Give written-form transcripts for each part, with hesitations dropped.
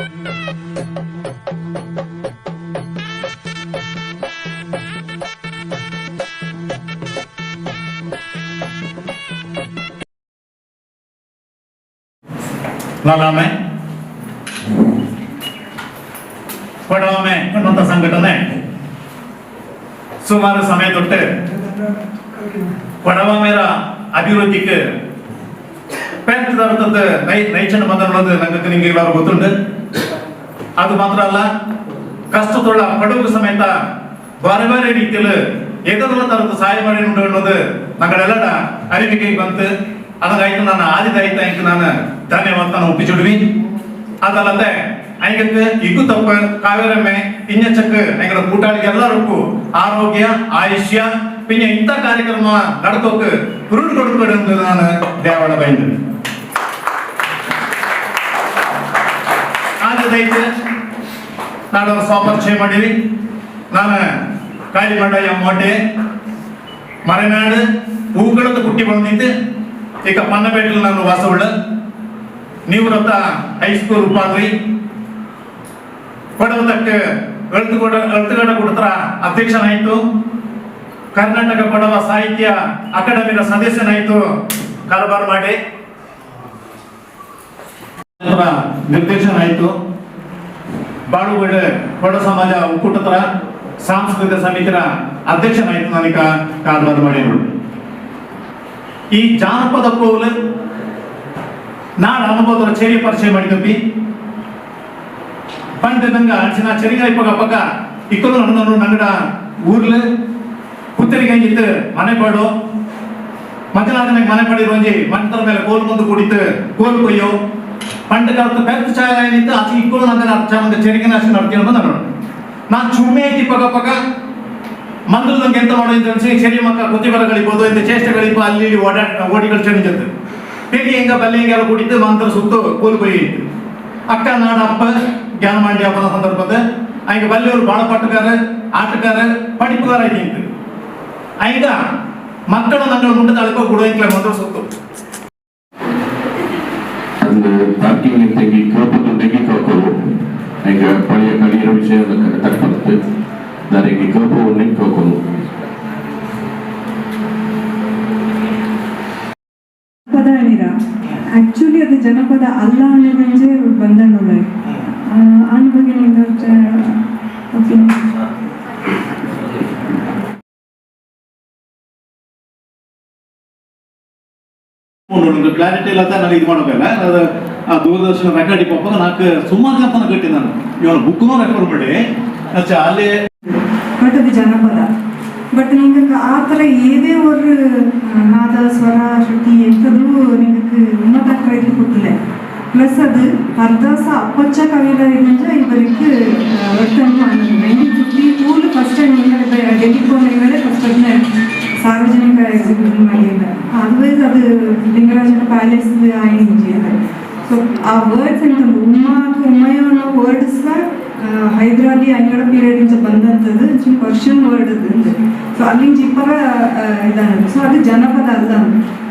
Kodavaame ಅನ್ನುವಂಥ ಸಂಘಟನೆ ಸುಮಾರು ಸಮಯ ತೊಟ್ಟು ಕೊಡವಾಮೆರ ಅಭಿವೃದ್ಧಿಗೆ ಪ್ರಯತ್ನ നടത്തുന്നത് നയിച്ചു വന്നുള്ളത് നിങ്ങൾക്ക് എല്ലാവരും ಗೊತ್ತುಂಟು. ಅದು ಮಾತ್ರ ಅಲ್ಲ, ಕಷ್ಟದೊಳ ಪಡುವ ಸಮೇತ ಬೇರೆ ಬೇರೆ ರೀತಿಯಲ್ಲಿ ಏಕೆಲ್ಲ ತರದ ಸಹಾಯ ಮಾಡಿಕೊಂಡು ಅನ್ನೋದು ನಗಳೆಲ್ಲಡ ಅರಿವಿಗೆ ಬಂತು. ಅದಕ್ಕಾಯ್ತು ನಾನು ಆದಿದಾಯ್ತು ಆಯ್ತು ನಾನು ಧನ್ಯವಾದ ಒಪ್ಪಿಸಿಡ್ವಿ. ಅದಲ್ಲದೆ ಐಗಕ್ಕೆ ಇಗು ತಪ್ಪ ಕಾವೇರಮ್ಮೆ ಇನ್ನೆಚ್ಚಕ್ಕೆ ಐಗಳ ಕೂಟಾಳಿಗೆ ಎಲ್ಲರಿಗೂ ಆರೋಗ್ಯ ಆಯುಷ್ಯ പിന്നെ ಇಂಥ ಕಾರ್ಯಕ್ರಮ ನಡ್ಕೋಕೆ ಹುರುಳು ಕೊಡ್ಬೇಡಿ ಅಂತ ನಾನು ದೇವಳ ಬೈದು ಆದದೈತೆ ನಾನು ಸ್ವಪರಿಚಯ ಮಾಡಿವಿ. ನಾನು ಕಾಲಿಮಡ ಮೋಟೆ ಮಲೆನಾಡು ಹೂಗಳದ್ದು ಹುಟ್ಟಿ ಬಂದಿದ್ದು. ಈಗ ಪನ್ನಪೇಟೆಯಲ್ಲಿ ನಾನು ವಾಸವುಳ್ಳ ನಿವೃತ್ತ ಹೈಸ್ಕೂಲ್ ಉಪಾಧ್ರಿ ಕೊಡವದಕ್ಕೆ ಅಳ್ತುಗಡ ಕುಡತರ ಅಧ್ಯಕ್ಷನಾಯಿತು. ಕರ್ನಾಟಕ ಕೊಡವ ಸಾಹಿತ್ಯ ಅಕಾಡೆಮಿಯ ಸದಸ್ಯನಾಯಿತು. ಕಾರಬಾರ ಮಾಡಿ ನಿರ್ದೇಶನಾಯಿತು. ಬಾಳುಗಡ ಕೊಡ ಸಮಾಜ ಒಕ್ಕೂಟತರ ಸಾಂಸ್ಕೃತಿಕ ಸಮಿತಿಯ ಅಧ್ಯಕ್ಷನಾಯಿತು. ನನಗ ಕಾರಬಾರ ಮಾಡಿದ್ರು. ಈ ಜಾನಪದ ಕೋಲು ನಾಡು ಅನುಭವದ ಚೇರಿ ಪರಿಚಯ ಮಾಡಿದ್ವಿ. ಪಂಡ ನಂಗ ಅಂಚಿನ ಚೆರಿಗ ಇಪ್ಪಗ ಇಕ್ಕಲು ನಡೆದವರು ನಂಗಡ ಊರ್ಲು ಪುತ್ತರಿಗೆ ಇತ್ತು ಮನೆ ಪಾಡು ಮಧ್ಯನಾದ ಮನೆ ಪಾಡಿರೋಂಜಿ ಮಂಟರ ಮೇಲೆ ಕೋಲ್ ಮುಂದೆ ಕುಡಿತು ಕೋಲ್ ಕೊಯ್ಯೋ ಪಂಡ ಕಾಲದ ಬೆತ್ತ ಚಾಯ ಏನಿತ್ತು ಆಚೆ ಇಕ್ಕಲು ನಂಗ ಚಾಮಂದ ಚೆರಿಗಿನ ಅಷ್ಟು ನಡ್ತೀನಿ ಅಂತ ನಾನು ಚುಮ್ಮೆ ಐತಿ ಪಗ ಮಂದರದಂಗೆ ಎಂತ ಮಾಡೋದು ಅನ್ಸಿ ಚೆರಿ ಮಕ್ಕ ಪ್ರತಿಭಟಗಳಿರ್ಬೋದು ಇಂಥ ಚೇಷ್ಟೆಗಳಿಪ್ಪ ಅಲ್ಲಿ ಓಡಿಗಳು ಚೆಣಿಜತ್ತು ಹೇಗೆ ಹೆಂಗ ಬಲ್ಲೆ ಹಿಂಗೆಲ್ಲ ಕುಡಿತು ಮಂತ್ರ ಸುತ್ತು ಕೋಲ್ ಕೊಯ್ಯಿತ್ತು. ಅಕ್ಕ ನಾಡಪ್ಪ ಜ್ಞಾನ ಮಂಡ್ಯ ಹಬ್ಬದ ಸಂದರ್ಭದ ಈಗ ಬಲ್ಲಿಯವರು ಬಾಳ ಪಾಟಗಾರ ಆಟಗಾರ ಪಡಿಪುಗಾರ ಇದ್ದಿತ್ತು. ಈಗ ಮಕ್ಕಳ ನಂಗಳ ಮುಂದೆ ತಳಕೋ ಕೊಡುವಂತ ಮೊದಲು ಸುತ್ತು ಈಗ ಪಳೆಯ ಕಲಿಯರ ವಿಷಯ ತಕ್ಕಂತೆ ನನಗೆ ಕೋಪವನ್ನು ನಿಂತ್ಕೋಕೊಂಡು ಪದ ಅನಿರ ಆಕ್ಚುಲಿ ಅದು ಜನಪದ ಅಲ್ಲ ಅನ್ನೋದಂಜೆ ಬಂದನೋಳ ಆನ ಬಗ್ಗೆ ನಿಂಗೆ ಕ್ಲಾರಿಟಿ ಇಲ್ಲ ನಾನು ಇದು ಮಾಡೋಕಲ್ಲ. ಅದು ಆ ದೂರದರ್ಶನ ರೆಕಾರ್ಡಿಂಗ್ ಪಾಪ ನಾಲ್ಕು ಸುಮಾರು ಜನ ಕಟ್ಟಿ ನಾನು ಇವನು ಬುಕ್ನೂ ರೆಕಾರ್ಡ್ ಮಾಡಿ ಅಲ್ಲಿ ಬಟ್ ಅದು ಜನಪದ. ಬಟ್ നിങ്ങൾക്ക് ಆ ಥರ ಏದೇ ஒரு நாத ಸ್ವರ ಶ್ರುತಿ ಎಂಥದ್ದು നിങ്ങൾക്ക് உண்மைதாக்க ಕೊಟ್ಟಿಲ್ಲ. ಪ್ಲಸ್ ಅದು ಅರ್ಧಾಸ ಅಪ್ಪಚ್ಚ ಕವಿಗಳಿಂದ ಇವರಿಗೆ ಒಟ್ಟನ್ನು 1952 ಫಸ್ಟ್ ಟೈಮ್ ಗೆಲ್ಲಿಕೊಂಡೆ ಫಸ್ಟ್ ಅದನ್ನ ಸಾರ್ವಜನಿಕ ಎಕ್ಸಿಬಿಷನ್ ಮಾಡಿಲ್ಲ. ಅದರ್ವೈಸ್ ಅದು ಲಿಂಗರಾಜನ ಪ್ಯಾಲೇಸ್ ಆಯ್ತು. ಸೊ ಆ ವರ್ಡ್ಸ್ ಎಂತಂದು ಉಮ್ಮಯ ಅನ್ನೋ ವರ್ಡ್ಸ್ ಹೈದರಾಲಿ ಅಂಗಡ ಪೀರಿಯಡ್ ಇಂದ ಬಂದಂಥದ್ದು ಪರ್ಷಿಯನ್ ವರ್ಡ್ ಅದು. ಸೊ ಅಲ್ಲಿಂದ ಇಪ್ಪರ ಇದಾನದು. ಸೊ ಅದು ಜನಪದ ಅಲ್ಲ.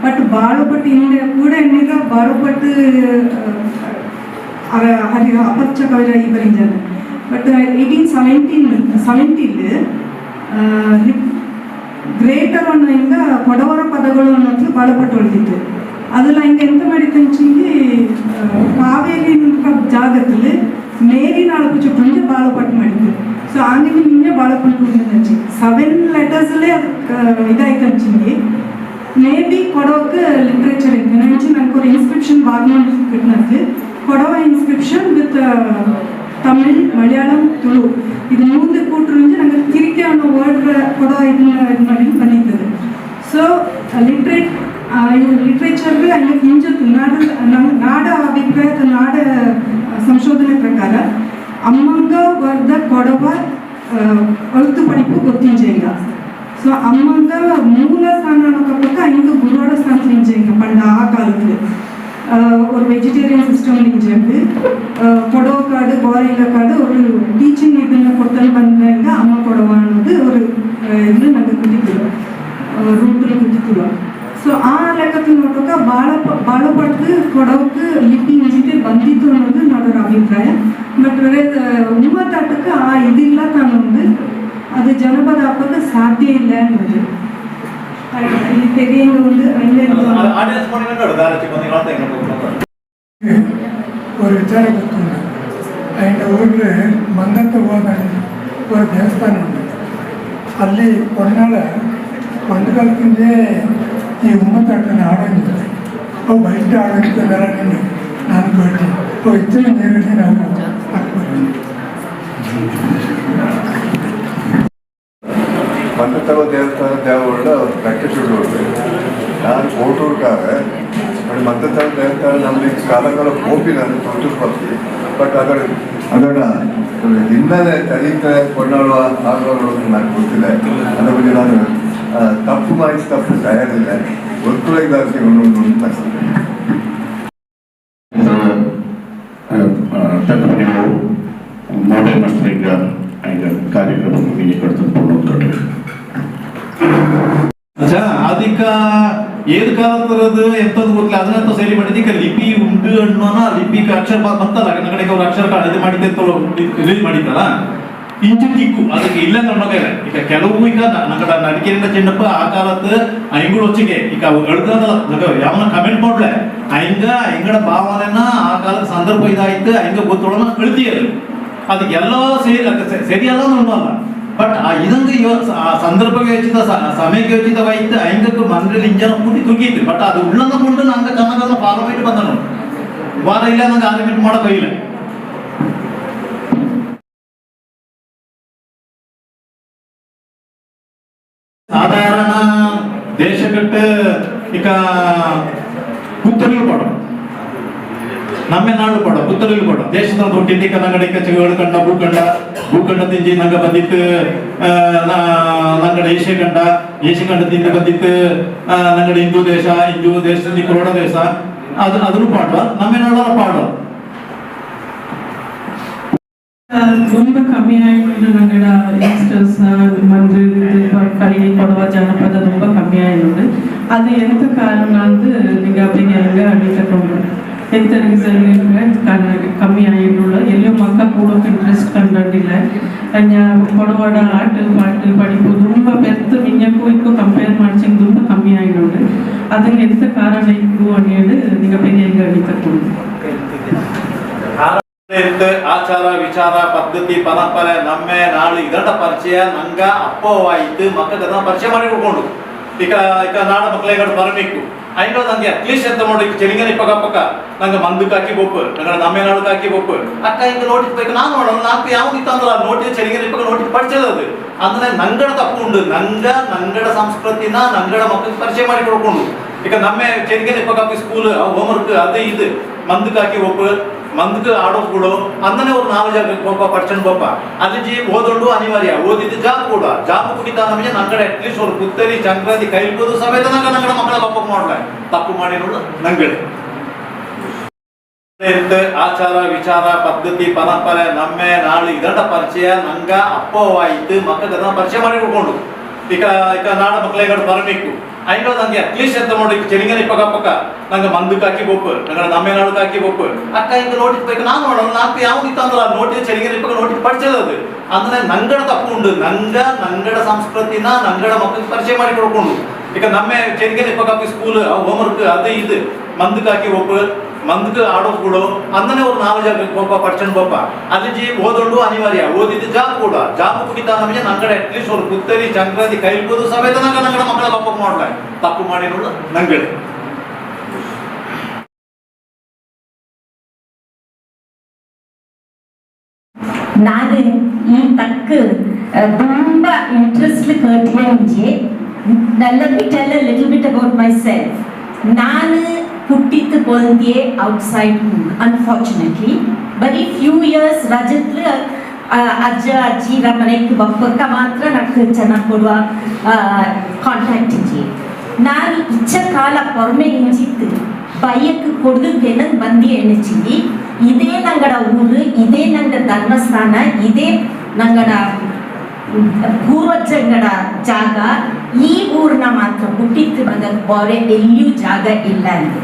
ಬಟ್ ಬಾಳುಪಟ್ಟು ಹಿಂದೆ ಕೂಡ ಎಣ್ಣಿರ ಬಾಳುಪಟ್ಟು ಅದು ಅಪಚ್ಚ ಕವಿರ ಈ ಬರಿಂಜಾನ. ಬಟ್ 1870 ಗ್ರೇಟರ್ ಅನ್ನೋ ಹಿಂಗ ಕೊಡವರ ಪದಗಳು ಅನ್ನೋದು ಬಾಳುಪಟ್ಟು ಹೊಳ್ದಿತ್ತು. ಅದೆಲ್ಲ ಹಿಂಗೆ ಎಂತ ಮಾಡಿತ್ತಂಚಿಂಗಿ ಕಾವೇರಿ ಜಾಗದಲ್ಲಿ ಮೇರಿನಾಳು ಚುಟ್ಟು ಬಾಳುಪಟ್ಟು ಮಾಡಿದ್ರು. ಸೊ ಆಂಗಿನ ಹಿಂಗೆ ಬಾಳುಪಟ್ಟು ಹಂಚಿ 7 ಲೆಟರ್ಸಲ್ಲೇ ಅದಕ್ಕೆ ಇದಾಯ್ತು ಹಂಚಿಂಗಿ. ಮೇ ಬಿ ಕೊಡೋಕ್ಕೆ ಲಿಟ್ರೇಚರ್ ಇತ್ತು ಹಂಚಿ ನನಗೆ ಒಂದು ಇನ್ಸ್ಕ್ರಿಪ್ಷನ್ ಬಾಗ್ಮಂಡ್ ಕಿಟ್ನದ್ದು ಕೊಡವ ಇನ್ಸ್ಕ್ರಿಪ್ಷನ್ ವಿತ್ ತಮಿಳ್ ಮಲಯಾಳಂ ತುಳು ಇದು ಮುಂದೆ ಕೂಟ್ರಿಂದ ನಂಗೆ ಕಿರಿಕೆ ಅನ್ನೋ ವರ್ಡ್ ಕೊಡೋ ಇದನ್ನ ಇದು ಮಾಡಿ ಬಂದಿರ್ತದೆ. ಸೊ ಲಿಟ್ರೇಚರ್ಗೆ ಹಂಗೆ ಹಿಂಜತ್ತು ನಾಡ ಅಭಿಪ್ರಾಯ ನಾಡ ಸಂಶೋಧನೆ ಪ್ರಕಾರ ಅಮ್ಮಂಗ ವರ್ದ ಕೊಡವ ಅಳುತು ಪಡಿಪು ಗೊತ್ತಿಂಜೆಂಗ. ಸೊ ಅಮ್ಮಂಗ ಮೂಲ ಸ್ಥಾನ ಅನ್ನೋಕ್ಕ ಹಿಂಗೆ ಗುರುವಾಡ ಸ್ಥಾನ ಇಂಜೆಂಗ ಪಂಡ ಆ ಕಾಲಕ್ಕೆ ஒரு வெஜிடேரியன் சிஸ்டம் இருந்து கொடவ காடு கோரையில காடு ஒரு டீச்சிங் ಇದನ್ನ ಕೊಡ್ತಾನೆ ಬಂದಾಗ ಅಮ್ಮ ಕೊಡವ ಅನ್ನೋದು ஒரு ಇದು ನಮಗೆ ಕುದಿತಿದ್ರು ರೂಟಲ್ಲಿ ಕುದಿತಿದ್ರು. ಸೊ ಆ ಲೆಕ್ಕಕ್ಕೆ ನೋಡುವಾಗ ಬಾಳಪಟ್ಟು ಕೊಡವಕ್ಕೆ ಲಿಪಿ ಇಂಜಿತೆ ಬಂದಿತ್ತು ಅನ್ನೋದು ನೋಡೋರ ಅಭಿಪ್ರಾಯ. ತಟ್ಟಕ್ಕೆ ಆ ಇದಿಲ್ಲ ತಾನೊಂದು ಅದು ಜನಪದ ಹಬ್ಬಕ್ಕೆ ಸಾಧ್ಯ ಇಲ್ಲ ಅನ್ನೋದು ಈ ತೆರೆಯಿಂದ ಒಂದು ஒரு விசாரம் கொடுத்துருங்க எங்கள் ஊரில் மந்தத்தை போகாது ஒரு தேவஸ்தானம் உண்டு ಅಲ್ಲಿ ಕೊನ್ನಾಳ ಒಂದು ಕಾಲಕ್ಕಿಂದೇ ಈ ಉಮ್ಮತ್ತಾಟನ ಆಡೋಂಗಿಲ್ಲ ಅವು ಬಯಟ ಆಡೋಂಗಿಲ್ಲ ನಾನು ಕೇಳ್ತೀನಿ ಅವು ಹೆಚ್ಚಿನ ನೀರಲ್ಲಿ ನಾವು ಹಾಕ್ಬೋದು மண்டத்தவ தேவஸ்தான தேவையுள்ள ಪ್ರಾಕ್ಟೀಸ್ ನಾನು ಕೋಟೂರ್ಗಾರೆ మరి మద్దతవ దేవస్థానం ನಮಗೆ ಕಾಲಕಾಲ ಹೋಗಿ ನಾನು ತೊಂದರೆ ಬರ್ತೀವಿ ಬಟ್ ಅದರ ಹಿಂದೆ ತರೀತೆ ಕೊಂಡಾಡುವ ಆಗುವ ನನಗೆ ಗೊತ್ತಿಲ್ಲ ಅದರ ಬಗ್ಗೆ ನಾನು ತಪ್ಪು ಮಾಹಿತಿ ತಪ್ಪು ತಯಾರಿಲ್ಲ ಗೊತ್ತುಳಿದಾಗಿ ಒಂದು ಮೋಟೆ ಮಸ್ತ್ರೀಗ ಕಾರ್ಯಕ್ರಮ ಅದಕ್ಕ ಏದು ಕಾಲದ್ದು ಎಂತದ್ದು ಗೊತ್ತಿಲ್ಲ ಅದನ್ನ ಸರಿ ಮಾಡಿದೀಗ ಲಿಪಿ ಉಂಡು ಅನ್ನೋನ ಲಿಪಿಗೆ ಅಕ್ಷರ ಬಂತಲ್ಲ ಕಡೆಗೆ ಅವ್ರ ಅಕ್ಷರ ಇದು ಮಾಡಿದ್ದೆ ರಿಲೀಸ್ ಮಾಡಿದ್ದಲ್ಲ ಇಂಚು ದಿಕ್ಕು ಅದಕ್ಕೆ ಇಲ್ಲ ನೋಡೋಕೆ ಈಗ ಕೆಲವು ಈಗ ನಗಡ ನಡಿಕೆಯಿಂದ ಚೆನ್ನಪ್ಪ ಆ ಕಾಲದ ಐಂಗಳು ಹೊಚ್ಚಿಗೆ ಈಗ ಹೇಳ್ದಲ್ಲ ಯಾವನ ಕಮೆಂಟ್ ಮಾಡ್ಲೆ ಹಿಂಗಡ ಭಾವನೆನ ಆ ಕಾಲದ ಸಂದರ್ಭ ಇದಾಯ್ತು ಹಿಂಗ ಗೊತ್ತೊಳನ ಕಳಿತೀಯದು ಅದಕ್ಕೆಲ್ಲ ಸರಿಯಲ್ಲ ನೋಡಲ್ಲ ಬಟ್ ಇದಂಗೆ ಆ ಸಂದರ್ಭಕ್ಕೆ ಯೋಚಿತ ಸಮಯಕ್ಕೆ ಯೋಚಿತವಾಯ್ತು ಐಂಗಕ್ಕೆ ಮಂದ್ರಲ್ಲಿ ಇಂಜನ ಕೂಟಿ ತುಗಿತ್ತು ಬಟ್ ಅದು ಉಳ್ಳಂಗ ಮುಂದೆ ನಂಗೆ ಕನ್ನಡ ಫಾಲೋ ಮಾಡಿ ಬಂದ ನೋಡಿ ವಾರ ಇಲ್ಲ ನಂಗೆ ಆರ್ಗ್ಯುಮೆಂಟ್ ಮಾಡೋ ಕೈಯಿಲ್ಲ ಸಾಧಾರಣ ದೇಶಕ್ಕೆ ಈಗ ಪುತ್ತರಿಲು ಕೊಡ ನಮ್ಮೆ ನಾಡು ಕೊಡ ಪುತ್ತರಿಲು ಕೊಡ ದೇಶದ ಹುಟ್ಟಿದ್ದಿ ಕನ್ನಡ ಚಿಗಳು ಕಂಡ ಭೂಖಂಡ ತಿಂಜಿ ನಂಗೆ ಬಂದಿತ್ತು ನಂಗಡ ಏಷ್ಯಖಂಡದಿಂದ ಬಂದಿತ್ತು ನಂಗಡ ಹಿಂದೂ ದೇಶದಲ್ಲಿ ಕೊರೋಡ ದೇಶ ಅದನ್ನು ಪಾಡುವ ನಮ್ಮೆ ನಾಡರ ಪಾಡುವ ரொம்ப கம்மியாயிட்டு நங்கட யங்ஸ்டர்ஸ் வந்து கலை கொடவா ಜನಪದ ரொம்ப ಕಮ್ಮಿಯಾಯಿട്ടുണ്ട് ಅದು ಎಂತ ಕಾರಣ ಅಂದ್ರೆ ನಿಂಗ ಅಪ್ಪಿಗೆ ಹಂಗ ಅಡಿತಕೊಂಡು ಎಂತ ರೀಸನ್ ಕಮ್ಮಿ ಆಯಿಡುള്ള ಎಲ್ಲೋ ಮಕ್ಕ ಕೂಡೋಕೆ ಇಂಟ್ರೆಸ್ಟ್ ಕಂಡಿಲ್ಲ ಕೊಡವಾಡ ಆಟ ಪಾಟು ಪಡಿಪು ತುಂಬ ಬೆತ್ತು ಮಿಂಜಕ್ಕೂ ಇಕ್ಕೂ ಕಂಪೇರ್ ಮಾಡ್ಸಂಗೆ ತುಂಬ ಕಮ್ಮಿ ಆಯಿಡುണ്ട് ಅದಕ್ಕೆ ಎಂತ ಕಾರಣ ಇಕ್ಕು ಅನ್ನೇಳಿ ನಿಂಗ ಅಪ್ಪಿಗೆ ಹೆಂಗ ಅಡಿತಕೊಂಡು ಆಚಾರ ವಿಚಾರ ಪದ್ಧತಿ ಪರಂಪರೆ ನಮ್ಮೆ ನಾಳು ಇದರ ಪರಿಚಯ ನಂಗ ಅಪ್ಪವಾಯಿತು ಮಕ್ಕಳ ಪರಿಚಯ ಮಾಡಿ ಕೊಡ್ಕೊಂಡು ಈಗ ನಾಡ ಮಕ್ಕಳಿಗೆ ಬರಬೇಕು ಐನೋ ನಂಗೆ ಅಟ್ಲೀಸ್ಟ್ ಎಂತ ನೋಡಿ ಚೆಲಿಂಗನ ಪಕ್ಕ ನಂಗೆ ಮಂದಕ್ಕೆ ಹಾಕಿ ಬೋಪು ನಂಗೆ ನಮ್ಮೆ ನಾಡಕ್ಕೆ ಹಾಕಿ ಬೋಪು ಅಕ್ಕ ಹಿಂಗೆ ನೋಟಿಸ್ ಬೇಕು ನಾನು ನೋಡೋಣ ನಾಲ್ಕು ಯಾವ ಇತ್ತು ಅಂದ್ರೆ ನೋಟಿಸ್ ಚೆಲಿಂಗನ ಪಕ್ಕ ನೋಟಿಸ್ ಪರಿಚಯ ಅದು ಅಂದ್ರೆ ನಂಗಡ ತಪ್ಪು ಉಂಡು ನಂಗಡ ಸಂಸ್ಕೃತಿನ ನಂಗಡ ಮಕ್ಕಳಿಗೆ ಪರಿಚಯ ಮಾಡಿ ಕೊಡ್ಕೊಂಡು ಈಗ ನಮ್ಮೆ ಚೆಲಿಂಗನ ಪಕ್ಕ ಸ್ಕೂಲ್ ಹೋಮ್ವರ್ಕ್ ಅದು ಇದು ಮಂದಕ್ಕೆ ಹಾಕಿ ಬೋಪು ಮಂದಕ್ಕೆ ಆಡೋದು ಅಂದನೆ ಒಂದು 4 ಜಾಗಕ್ಕೆ ಬೋಪ ಪಡ್ಚಂಡ್ ಬೋಪ ಅಲ್ಲಿ ಓದೊಂಡು ಅನಿವಾರ್ಯ ಓದಿದ್ದು ಜಾಬ್ ಕೂಡ ಜಾಬ್ ಕುಡಿತಾ ನಮಗೆ ನಂಗಡೆ ಅಟ್ಲೀಸ್ಟ್ ಅವ್ರು ಪುತ್ತರಿ ಸಂಕ್ರಾಂತಿ ಕೈಲ್ಬೋದು ಸಮೇತ ನಂಗಡ ಮಕ್ಕಳ ಹಬ್ಬ ಮಾಡ್ಲ ತಪ್ಪು ಮಾಡಿ ನೋಡು ನಂಗಡೆ ಆಚಾರ ವಿಚಾರ ಪದ್ಧತಿ ಪರಂಪರೆ ನಮ್ಮೆ ನಾಳು ಇದರ ಪರಿಚಯ ನಂಗ ಅಪ್ಪವಾಯಿತು ಮಕ್ಕಳ ಪರಿಚಯ ಮಾಡಿ ಕೊಡ್ಕೊಂಡು ಈಗ ನಾಡ ಮಕ್ಕಳಿಗೆ ಬರಬೇಕು ಐನೋ ನಂಗೆ ಅಟ್ಲೀಸ್ಟ್ ಎಂತ ನೋಡಿ ಚೆಲಿಂಗನ ಪಕ್ಕ ನಂಗೆ ಮಂದಕ್ಕೆ ಹಾಕಿ ಬೋಪು ನಂಗೆ ನಮ್ಮೆ ನಾಡಕ್ಕೆ ಹಾಕಿ ಬೋಪು ಅಕ್ಕ ಹಿಂಗೆ ನೋಟಿಸ್ ಬೇಕು ನಾನು ನೋಡೋಣ ನಾಲ್ಕು ಯಾವ ಇತ್ತು ಅಂದ್ರೆ ನೋಟಿಸ್ ಚೆಲಿಂಗನ ಪಕ್ಕ ನೋಟಿಸ್ ಪರಿಚಯ ಅದು ಅಂದ್ರೆ ನಂಗಡ ತಪ್ಪು ಉಂಡು ನಂಗಡ ಸಂಸ್ಕೃತಿನ ನಂಗಡ ಮಕ್ಕಳಿಗೆ ಪರಿಚಯ ಮಾಡಿ ಕೊಡ್ಕೊಂಡು ಈಗ ನಮ್ಮೆ ಚೆಲಿಂಗನ ಪಕ್ಕ ಸ್ಕೂಲ್ ಹೋಮ್ವರ್ಕ್ ಅದು ಇದು ಮಂದಕ್ಕೆ ಹಾಕಿ ಬೋಪು ಮಂದಕ್ಕೆ ಆಡೋದು ಅಂದನೆ ಒಂದು 4 ಜಾಗಕ್ಕೆ ಬೋಪ ಪಡ್ಚಂಡ್ ಬೋಪ ಅಲ್ಲಿ ಓದೊಂಡು ಅನಿವಾರ್ಯ ಓದಿದ್ದು ಜಾಬ್ ಕೂಡ ಜಾಬ್ ಕುಡಿತಾ ನಮಗೆ ನಂಗಡೆ ಅಟ್ಲೀಸ್ಟ್ ಅವ್ರು ಪುತ್ತರಿ ಸಂಕ್ರಾಂತಿ ಕೈಲ್ಬೋದು ಸಮೇತ ನಂಗಡ ಮಕ್ಕಳ ಹಬ್ಬ ಮಾಡ್ಲ ತಪ್ಪು ಮಾಡಿ ನೋಡು ನಂಗಡೆ ನಾನು ಈ ತಕ್ಕ ತುಂಬ ಇಂಟ್ರೆಸ್ಟ್ ಕೇಳ್ತೀನಿ let me tell a little bit about myself. ನಾನು ಹುಟ್ಟಿದ್ದು ಬಂದೆ ಔಟ್ಸೈಡ್ ಅನ್ಫಾರ್ಚುನೇಟ್ಲಿ ಬರೀ ಫ್ಯೂ ಇಯರ್ಸ್ ರಜತ್ಲು ಅಜ್ಜ ಅಜ್ಜಿರ ಮನೆಗೆ ಬಪ್ಪಕ್ಕ ಮಾತ್ರ నాకు ಚೆನ್ನಾಗಿ ಕೊಡುವ ಕಾಂಟ್ಯಾಕ್ಟ್ ಇಜ್ಜಿ ನಾನು ಇಚ್ಚ ಕಾಲ ಪೊರ್ಮೆ ಇಂಜಿತ್ತು ಬೈಯಕ್ಕೆ ಕೊಡ್ದಕ್ಕೆ ನಂಗೆ ಬಂದಿ ಎಣಿಸಿದ್ದಿ ಇದೇ ನಂಗಡ ಊರು ಇದೇ ನಂಗ ಧರ್ಮಸ್ಥಾನ ಇದೇ ನಂಗಡ ಪೂರ್ವಜಂಗಡ ಜಾಗ ಈ ಊರನ್ನ ಮಾತ್ರ ಹುಟ್ಟಿತ್ತು ಬಂದಕ್ಕೆ ಬೇರೆ ಎಲ್ಲಿಯೂ ಜಾಗ ಇಲ್ಲ ಅಂತ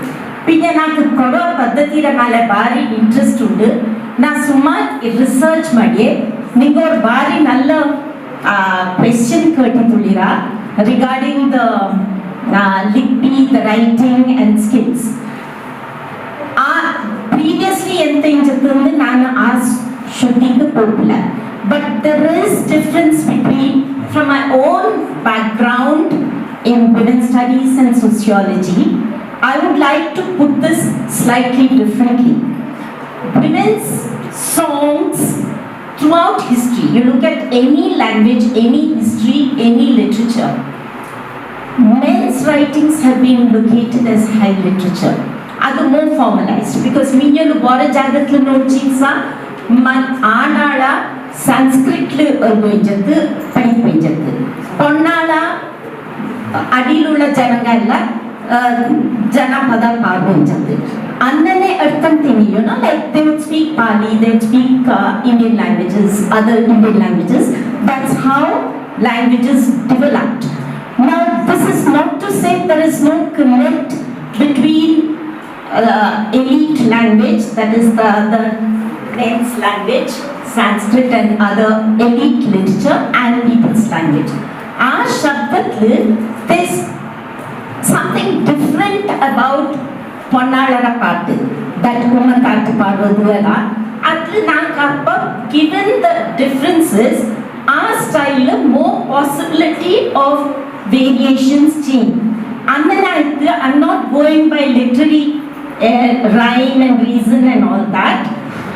പിന്നെ నాకు ಕೊಡೋ ಪದ್ಧತಿರ ಮೇಲೆ ಭಾರಿ ಇಂಟ್ರೆಸ್ಟ್ ಉಂಟು ನಾ ಸುಮಾರು ರಿಸರ್ಚ್ ಮಾಡಿ நீங்க ஒரு பாரி நல்ல question கேட்டுள்ளீரா regarding the lippy, the writing and skills. Previously எந்த இன்ஜிருந்து நான் shooting popular, but there is difference between from my own background in women's studies and sociology. I would like to put this slightly differently. Women's songs throughout history, you look at any language, any history, any literature, men's writings have been located as high literature. That's more formalized because minyalu bora jagatlu nochisa man aanala sanskrit lu oinjathu padipinjathu ponnala adilula janangalla janapada paarvinjathu annane artham thini, you know, like they would speak Pali, they would speak Indian languages, other Indian languages. That's how languages developed. Now this is not to say there is no connect between elite language, that is the men's language, Sanskrit and other elite literature, and people's language. Our shabdatlu, there's something different about Ponnalara Paattu, that Umathattu Paaduvadhu. Atlu naakappa, given the differences, our style more possibility of variations change. I'm not going by literary rhyme and reason and all that.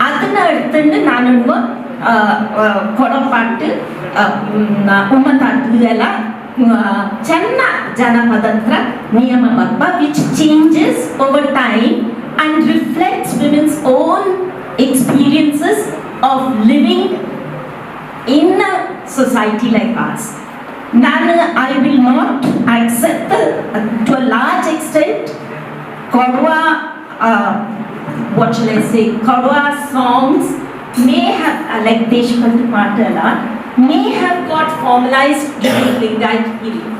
Adana eduthu nanunva kodapattu Umathattu ella Channa Janapadatra Niyamabappa, which changes over time and reflects women's own experiences of living in a society like ours. I will not accept to a large extent Kodava, what shall I say, Kodava songs may have, like Deshkantu Paatala, may have got formalized during Lingayat period.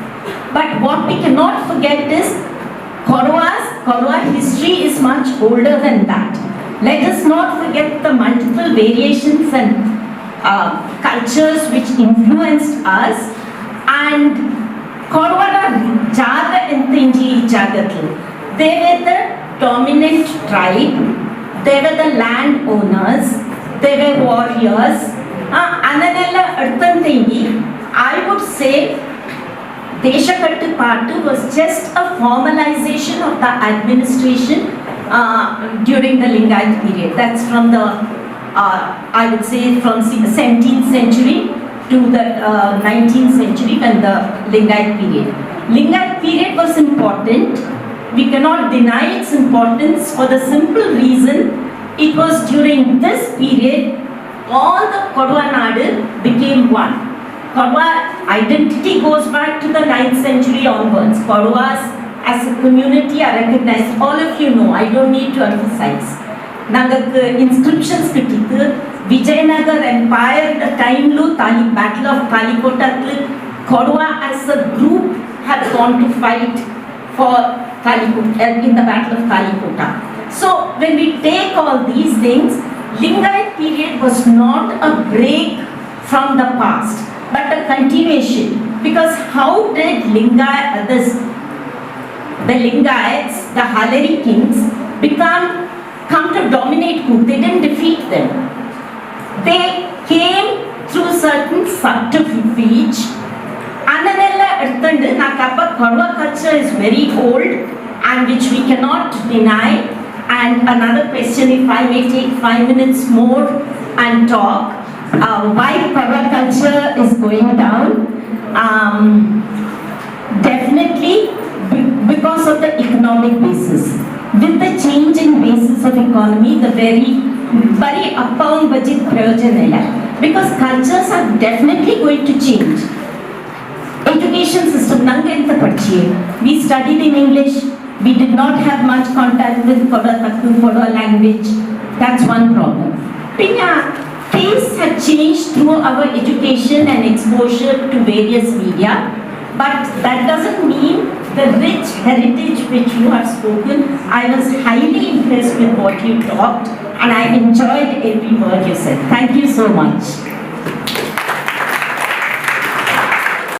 But what we cannot forget is Kodava history is much older than that. Let us not forget the multiple variations and cultures which influenced us. And Kodava Jaga and Tinji Jagatlu, they were the dominant tribe, they were the landowners, they were warriors. Ananella Arthan Tingi, I would say Deshakattu Paattu was just a formalization of the administration during the Lingayat period. That's from the, I would say, from 17th century to the 19th century and the Lingayat period. Lingayat period was important. We cannot deny its importance for the simple reason it was during this period all the Kodava Nadu became one. Kodava identity goes back to the 9th century onwards. Kodavas as a community are recognized. All of you know, I don't need to emphasize. Nangalku inscriptions kitithu Vijayanagar Empire the time lu Battle of Kalikotatlu Kodava as a group had gone to fight for Kalikota in the Battle of Kalikota. So when we take all these things, Lingayat period was not a break from the past, but a continuation. Because how did the Lingayats, the Halari kings, come to dominate Coorg? They didn't defeat them. They came through certain subterfuge. Ananella eduthandu nakappa Kodava culture is very old and which we cannot deny. And another question, if I may take 5 minutes more and talk, why Kodava culture is going down? Definitely because of the economic basis. With the change in basis of economy, the very upbound budget prayojanilla, because cultures are definitely going to change. Education system, we studied in English, we did not have much contact with Kodava language. That's one problem. Things have changed through our education and exposure to various media, but that doesn't mean the rich heritage which you have spoken. I was highly impressed with what you talked and I enjoyed every word you said. Thank you so much.